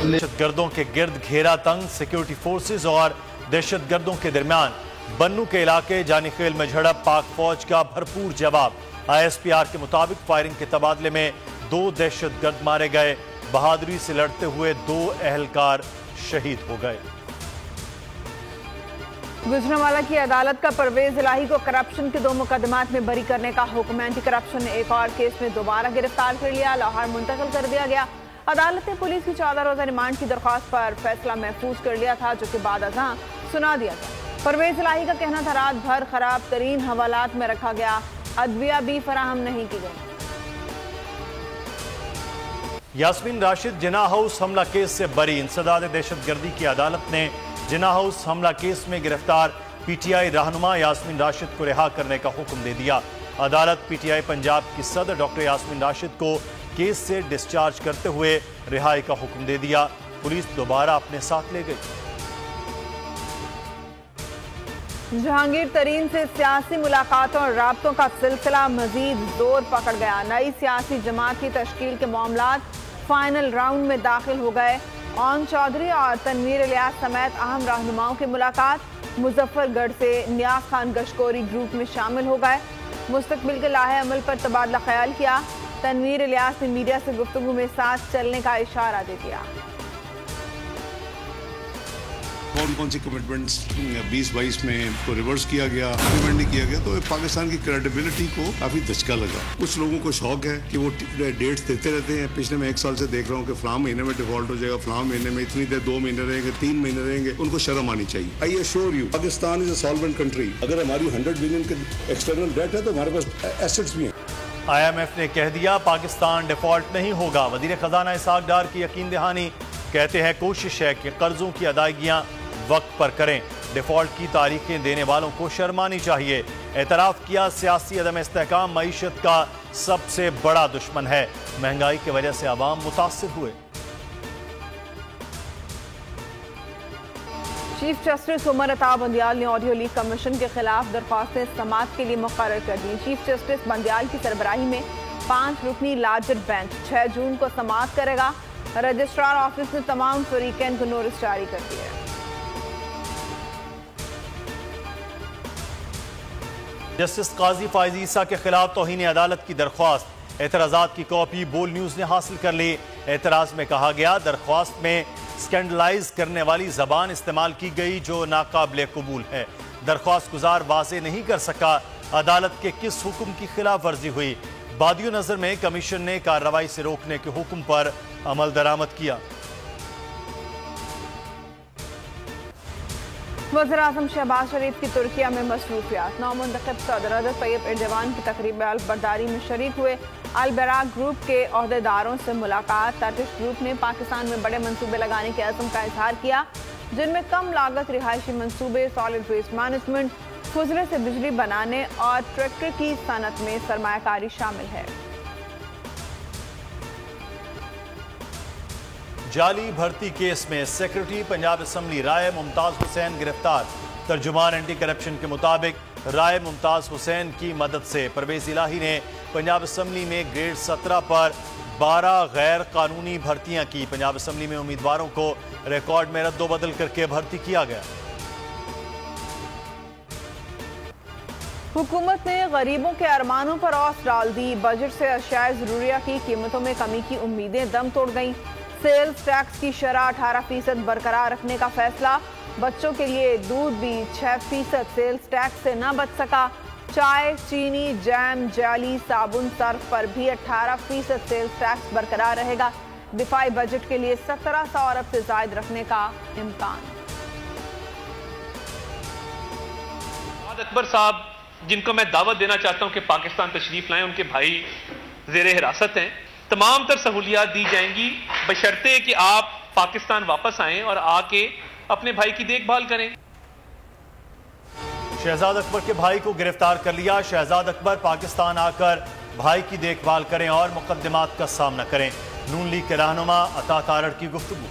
दहशतगर्दों के गिर्द घेरा तंग, सिक्योरिटी फोर्सेज और दहशतगर्दों के दरमियान बन्नू के इलाके जानीखेल में झड़प, पाक फौज का भरपूर जवाब। ISPR के मुताबिक फायरिंग के तबादले में 2 दहशतगर्द मारे गए। बहादुरी से लड़ते हुए 2 एहलकार शहीद हो गए। गुजरांवाला की अदालत का परवेज इलाही को करप्शन के 2 मुकदमात में बरी करने का हुक्म। एंटी करप्शन ने एक और केस में दोबारा गिरफ्तार कर लिया, लाहौर मुंतकिल कर दिया गया। अदालत ने पुलिस की 14 रोजा रिमांड की दरख्वास्त पर फैसला महफूज कर लिया था, जो कि बाद अज़ां सुना दिया गया। परवेज इलाही का कहना था रात भर खराब तरीन हवालात में रखा गया, अदविया भी फराहम नहीं की गई। यास्मीन राशिद जिना हाउस हमला केस से बरी। इंसदाद दहशतगर्दी की अदालत ने जिना हाउस हमला केस में गिरफ्तार PTI रहनुमा यास्मीन राशिद को रिहा करने का हुक्म दे दिया। अदालत PTI पंजाब की सदर डॉक्टर यास्मीन राशिद को केस से डिस्चार्ज करते हुए रिहाई का हुक्म दे दिया। पुलिस दोबारा अपने साथ ले गई। जहांगीर तरीन से सियासी मुलाकातों और राब्तों का सिलसिला मजीद जोर पकड़ गया। नई सियासी जमात की तश्कील के मामलात फाइनल राउंड में दाखिल हो गए। ओन चौधरी और तनवीर इलियास समेत अहम रहनुमाओं की मुलाकात मुजफ्फरगढ़ से नियाज खान गशकोरी ग्रुप में शामिल हो गए। मुस्तकबिल के लाहे अमल पर तबादला ख्याल किया। तनवीर इलियास ने मीडिया से गुफ्तगू में साथ चलने का इशारा दे दिया। कौन कौन सी कमिटमेंट्स 2022 में को रिवर्स किया गया, इम्प्लीमेंट नहीं किया गया, तो पाकिस्तान की क्रेडिबिलिटी को काफी धचका लगा। कुछ लोगों को शौक है कि वो डेट्स देते रहते हैं। पिछले मैं 1 साल से देख रहा हूँ कि फलां महीने में डिफॉल्ट हो जाएगा, फलां महीने में इतनी देर 2 महीने रहेंगे, 3 महीने रहेंगे। उनको शर्म आनी चाहिए। I assure you Pakistan is a solvent country. अगर हमारी 100 बिलियन के एक्सटर्नल डेट है तो हमारे पास एसेट्स भी हैं। IMF ने कह दिया पाकिस्तान डिफॉल्ट नहीं होगा। वजीर खजाना इसहाक डार की यकीन दहानी, कहते हैं कोशिश है कि कर्जों की अदायगियां वक्त पर करें। डिफॉल्ट की तारीखें देने वालों को शर्मानी चाहिए। एतराफ किया सियासी अदम इस्तेहकाम मईशत का सबसे बड़ा दुश्मन है। महंगाई की वजह से आवाम मुतासिर हुए। चीफ जस्टिस उमर अता बंदियाल ने ऑडियो लीक कमीशन के खिलाफ दरख्वास्तें समाअत के लिए मुकर्रर कर दी। चीफ जस्टिस बंदियाल की सरबराही में 5 रुकनी लार्जर बेंच 6 जून को समाअत करेगा। रजिस्ट्रार ऑफिस ने तमाम फरीकैन को नोटिस जारी कर दिया है। जस्टिस काजी फायजी ईसा के खिलाफ तौहीन अदालत की दरख्वास्त। एतराजात की कॉपी बोल न्यूज ने हासिल कर ली। एतराज में कहा गया दरख्वास्त में स्कैंडलाइज करने वाली जबान इस्तेमाल की गई जो नाकाबिले कबूल है। दरख्वास्त गुजार वाजे नहीं कर सका अदालत के किस हुक्म की खिलाफ वर्जी हुई। बादियो नजर में कमीशन ने कार्रवाई से रोकने के हुक्म पर अमल दरामद किया। वज़ीर आज़म शहबाज शरीफ की तुर्किया में मसरूफियात। नौमुंतखब सदर रजब तैयब एर्दोगान की तकरीब अलबरदारी में शरीक हुए। अलबराक ग्रुप के ओहदेदारों से मुलाकात। टर्किश ग्रुप ने पाकिस्तान में बड़े मंसूबे लगाने के अज़्म का इजहार किया, जिनमें कम लागत रिहायशी मंसूबे, सॉलिड वेस्ट मैनेजमेंट, फुजले से बिजली बनाने और ट्रैक्टर की सनत में सरमायाकारी शामिल है। जाली भर्ती केस में सेक्रेटरी पंजाब असम्बली राय मुमताज हुसैन गिरफ्तार। तर्जुमान एंटी करप्शन के मुताबिक राय मुमताज हुसैन की मदद से परवेज इलाही ने पंजाब असम्बली में ग्रेड 17 पर 12 गैर कानूनी भर्तियां की। पंजाब असम्बली में उम्मीदवारों को रिकॉर्ड में रद्दोबदल करके भर्ती किया गया। हुकूमत ने गरीबों के अरमानों पर औस डाल दी। बजट से अशियाए ज़रूरिया की कीमतों में कमी की उम्मीदें दम तोड़ गईं। सेल्स टैक्स की शरह 18% बरकरार रखने का फैसला। बच्चों के लिए दूध भी 6% सेल्स टैक्स से न बच सका। चाय, चीनी, जैम, जाली, साबुन, सर्फ पर भी 18% सेल्स टैक्स बरकरार रहेगा। दिफाई बजट के लिए 1700 अरब से ज्यादा रखने का इम्कान। अकबर साहब, जिनको मैं दावत देना चाहता हूं कि पाकिस्तान तशरीफ लाएं, उनके भाई जेर हिरासत हैं। तमाम तर सहूलियात दी जाएंगी बशर्ते कि आप पाकिस्तान वापस आएं और आके अपने भाई की देखभाल करें। शहजाद अकबर के भाई को गिरफ्तार कर लिया। शहजाद अकबर पाकिस्तान आकर भाई की देखभाल करें और मुकद्दमात का सामना करें। नून लीग के रहनुमा अता तारड़ की गुफ्तगू।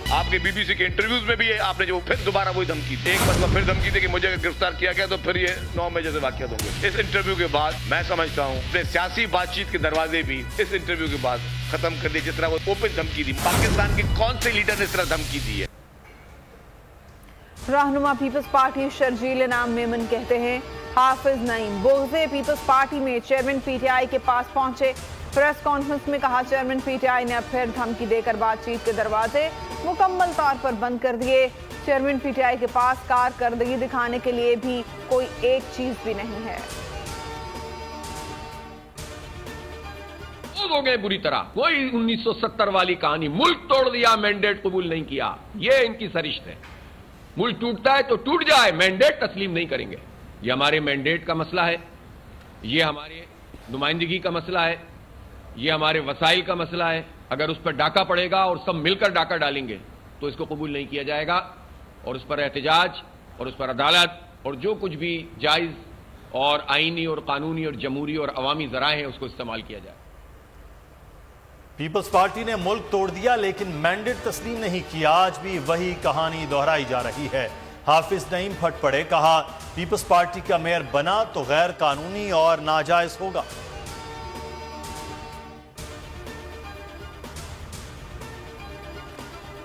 आपके बीबीसी के इंटरव्यूज में भी आपने जो फिर दोबारा वही धमकी दी, एक मतलब फिर धमकी दी कि मुझे अगर गिरफ्तार किया गया तो फिर ये 9 मई जैसे वाकया होंगे। इस इंटरव्यू के बाद मैं समझता हूँ अपने सियासी बातचीत के दरवाजे भी इस इंटरव्यू के बाद खत्म कर दिए, जिस तरह वो ओपन धमकी दी। पाकिस्तान के कौन से लीडर ने इस तरह धमकी दी है? रहनुमा पीपल्स पार्टी शर्जील इनाम मेमन कहते हैं हाफिज नईम बोगज़े पीपल्स पार्टी में चेयरमैन पीटीआई के पास पहुंचे। प्रेस कॉन्फ्रेंस में कहा चेयरमैन पीटीआई ने अब फिर धमकी देकर बातचीत के दरवाजे मुकम्मल तौर पर बंद कर दिए। चेयरमैन पीटीआई के पास कारकर्दगी दिखाने के लिए भी कोई एक चीज भी नहीं है। हो गए बुरी तरह, कोई 1970 वाली कहानी, मुल्क तोड़ दिया, मैंडेट कबूल नहीं किया, ये इनकी सरिश्त है। मुल्क टूटता है तो टूट जाए, मैंडेट तस्लीम नहीं करेंगे। ये हमारे मैंडेट का मसला है, ये हमारे नुमाइंदगी का मसला है, ये हमारे वसाइल का मसला है। अगर उस पर डाका पड़ेगा और सब मिलकर डाका डालेंगे तो इसको कबूल नहीं किया जाएगा और उस पर एहतजाज और उस पर अदालत और जो कुछ भी जायज और आईनी और कानूनी और जमहूरी और अवामी ज़राए हैं उसको इस्तेमाल किया जाए। पीपल्स पार्टी ने मुल्क तोड़ दिया लेकिन मैंडेट तस्लीम नहीं किया। आज भी वही कहानी दोहराई जा रही है। हाफिज नईम फट पड़े, कहा पीपल्स पार्टी का मेयर बना तो गैर कानूनी और नाजायज होगा।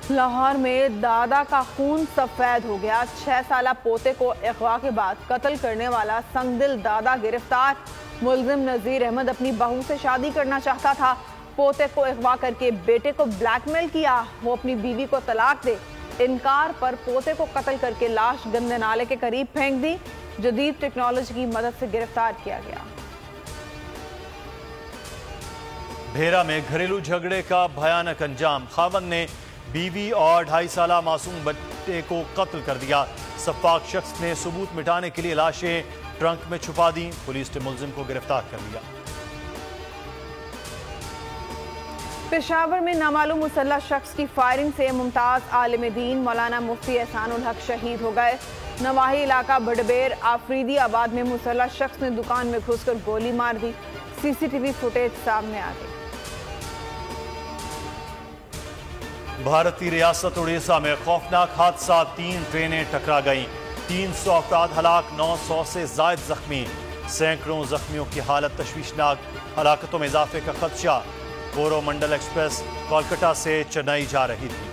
लाहौर में दादा का खून सफेद हो गया। 6 साला पोते को अगवा के बाद कत्ल करने वाला संगदिल दादा गिरफ्तार। मुलजिम नजीर अहमद अपनी बहू से शादी करना चाहता था, पोते को अगवा करके बेटे को ब्लैकमेल किया, वो अपनी बीवी को तलाक दे। इनकार पर पोते को कत्ल करके लाश गंदे नाले के करीब फेंक दी। जदीद टेक्नोलॉजी की मदद से गिरफ्तार किया गया। भेरा में घरेलू झगड़े का भयानक अंजाम, खावंद ने बीवी और 2.5 साला मासूम बच्चे को कत्ल कर दिया। सफाक शख्स ने सबूत मिटाने के लिए लाशें ट्रंक में छुपा दी। पुलिस ने मुलजिम को गिरफ्तार कर लिया। पेशावर में नामालूम मुसल्लह शख्स की फायरिंग से मुमताज आलिम दीन मौलाना मुफ्ती एहसानुल हक शहीद हो गए। नवाही इलाका बडबेर आफरीदी आबाद में मुसल्लह शख्स ने दुकान में घुसकर गोली मार दी। सीसीटीवी फुटेज सामने आ गई। भारतीय रियासत उड़ीसा में खौफनाक हादसा, 3 ट्रेनें टकरा गईं। 300 अफराद हलाक, 900 से जायद जख्मी। सैकड़ों जख्मियों की हालत तशवीशनाक, हलाकतों में इजाफे का खदशा। कोरोमंडल एक्सप्रेस कोलकाता से चेन्नई जा रही थी।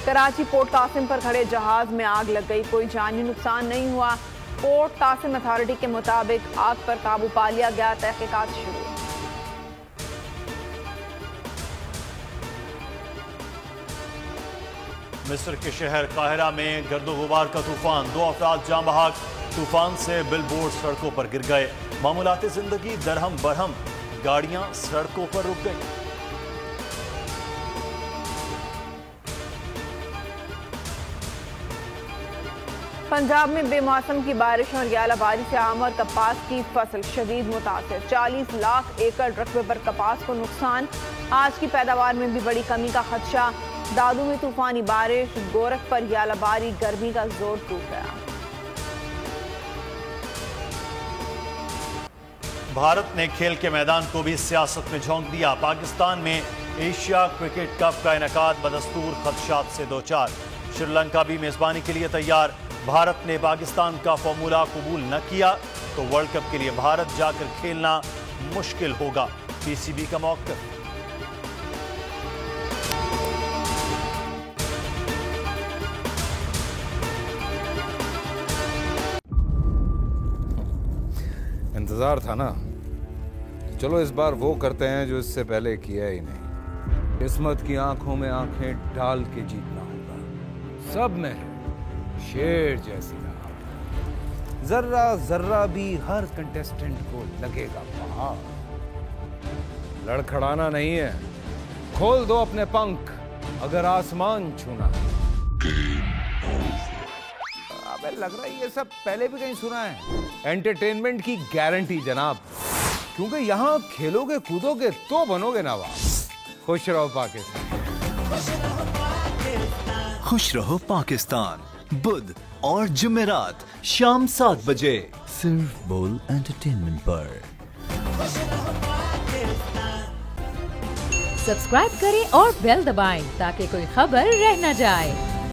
कराची पोर्ट कासिम पर खड़े जहाज में आग लग गई, कोई जानी नुकसान नहीं हुआ। पोर्ट कासिम अथॉरिटी के मुताबिक आग पर काबू पा लिया गया। तहकीकात शुरू। मिस्र के शहर काहिरा में गर्दो गुबार का तूफान, 2 अफराद जान बहक। तूफान से बिलबोर्ड सड़कों पर गिर गए। मामूलात जिंदगी दरहम बरहम, गाड़ियां सड़कों पर रुक गई। पंजाब में बेमौसम की बारिश और यालाबारी से आम और कपास की फसल शदीद मुतासिर। 40 लाख एकड़ रकबे पर कपास को नुकसान। आज की पैदावार में भी बड़ी कमी का खदशा। दादू में तूफानी बारिश, गोरख पर यालाबारी, गर्मी का जोर टूट गया। भारत ने खेल के मैदान को भी सियासत में झोंक दिया। पाकिस्तान में एशिया क्रिकेट कप का इनेकाद बदस्तूर खदशात से दो चार। श्रीलंका भी मेजबानी के लिए तैयार। भारत ने पाकिस्तान का फॉर्मूला कबूल न किया तो वर्ल्ड कप के लिए भारत जाकर खेलना मुश्किल होगा, पीसीबी का मौक़िफ़। इंतजार था ना, चलो इस बार वो करते हैं जो इससे पहले किया ही नहीं। किस्मत की आंखों में आंखें डाल के जीतना होगा। सब में शेर जैसी राह, जर्रा जर्रा भी हर कंटेस्टेंट को लगेगा पहाड़। लड़खड़ाना नहीं है, खोल दो अपने पंख अगर आसमान छूना है। अबे लग रहा है ये सब पहले भी कहीं सुना है। एंटरटेनमेंट की गारंटी जनाब, क्योंकि यहाँ खेलोगे कूदोगे तो बनोगे नवाब। खुश रहो पाकिस्तान। खुश रहो पाकिस्तान, बुध और जुमेरात शाम 7 बजे सिर्फ बोल एंटरटेनमेंट पर। सब्सक्राइब करें और बेल दबाएं ताकि कोई खबर रह न जाए।